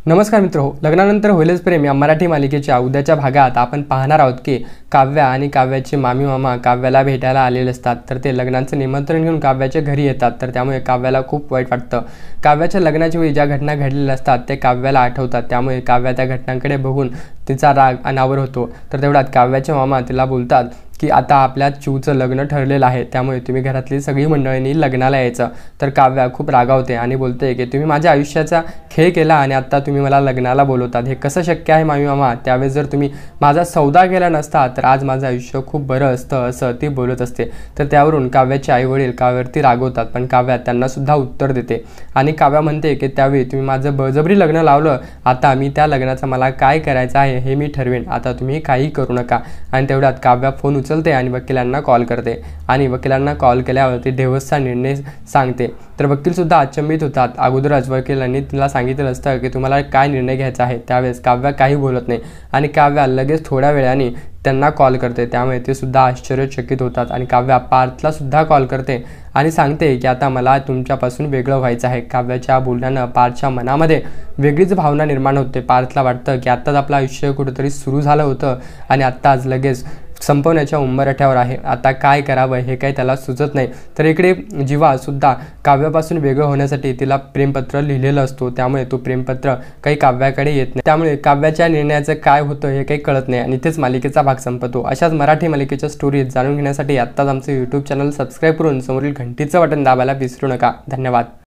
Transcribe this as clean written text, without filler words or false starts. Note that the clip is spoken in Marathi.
नमस्कार मित्रो, लग्नानंतर होईलच प्रेम या मराठी मालिकेच्या उद्याच्या भागात आपण पाहणार आहोत की काव्या आणि काव्याचे मामी मामा काव्याला भेटायला आलेले असतात। तर ते लग्नाचं निमंत्रण घेऊन काव्याच्या घरी येतात। तर त्यामुळे काव्याला खूप वाईट वाटतं। काव्याच्या लग्नाच्या वेळी ज्या घटना घडलेल्या असतात ते काव्याला आठवतात। त्यामुळे काव्या त्या घटनांकडे बघून तिचा राग अनावर होतो। तर तेवढ्यात काव्याचे मामा तिला बोलतात की आता आपल्या चिवचं लग्न ठरलेलं आहे, त्यामुळे तुम्ही घरातली सगळी मंडळींनी लग्नाला यायचं। तर काव्या खूप रागावते आणि बोलते की तुम्ही माझ्या आयुष्याचा खेळ केला आणि आता तुम्ही मला लग्नाला बोलवतात, हे कसं शक्य आहे मामी मामा? त्यावेळेस जर तुम्ही माझा सौदा केला नसता तर आज माझं आयुष्य खूप बरं असतं, असं ती बोलत असते। तर त्यावरून काव्याचे आईवडील काव्यावरती रागवतात, पण काव्या त्यांना सुद्धा उत्तर देते आणि काव्या म्हणते की त्यावेळी तुम्ही माझं बळजबरी लग्न लावलं, आता मी त्या मला काय करायचं आहे हे मी ठरवेन, आता तुम्ही काही करू नका। आणि तेवढ्यात काव्या फोन उचलते आणि वकिलांना कॉल करते आणि वकिलांना कॉल केल्यावर ती डिव्होर्सचा निर्णय सांगते। तर वकील सुद्धा अचंबित होतात। अगोदरच वकिलांनी तिला सांगितलं असतं की तुम्हाला काय निर्णय घ्यायचा आहे। त्यावेळेस काव्या काही बोलत नाही आणि काव्या लगेच थोड्या वेळाने त्यांना कॉल करते, त्यामुळे ते सुद्धा आश्चर्यचकित होतात आणि काव्या पार्थला सुद्धा कॉल करते आणि सांगते की आता मला तुमच्यापासून वेगळं व्हायचं आहे। काव्याच्या बोलण्यानं पार्थच्या मनामध्ये वेगळीच भावना निर्माण होते। पार्थला वाटतं की आत्ताच आपलं आयुष्य कुठेतरी सुरू झालं होतं आणि आत्ताच लगेच संपवण्याच्या उंबरठ्यावर आहे, आता काय करावं हे काही त्याला सुचत नाही। तर इकडे जीवा सुद्धा काव्यापासून वेगळं होण्यासाठी तिला प्रेमपत्र लिहिलेलं असतो, त्यामुळे तो प्रेमपत्र काही काव्याकडे येत नाही। त्यामुळे काव्याच्या निर्णयाचं काय होतं हे काही कळत नाही आणि इथेच मालिकेचा भाग संपतो। अशाच मराठी मालिकेच्या स्टोरीज जाणून घेण्यासाठी आत्ताच आमचं यूट्यूब चॅनल सबस्क्राईब करून समोरील घंटीचं बटन दाबायला विसरू नका। धन्यवाद।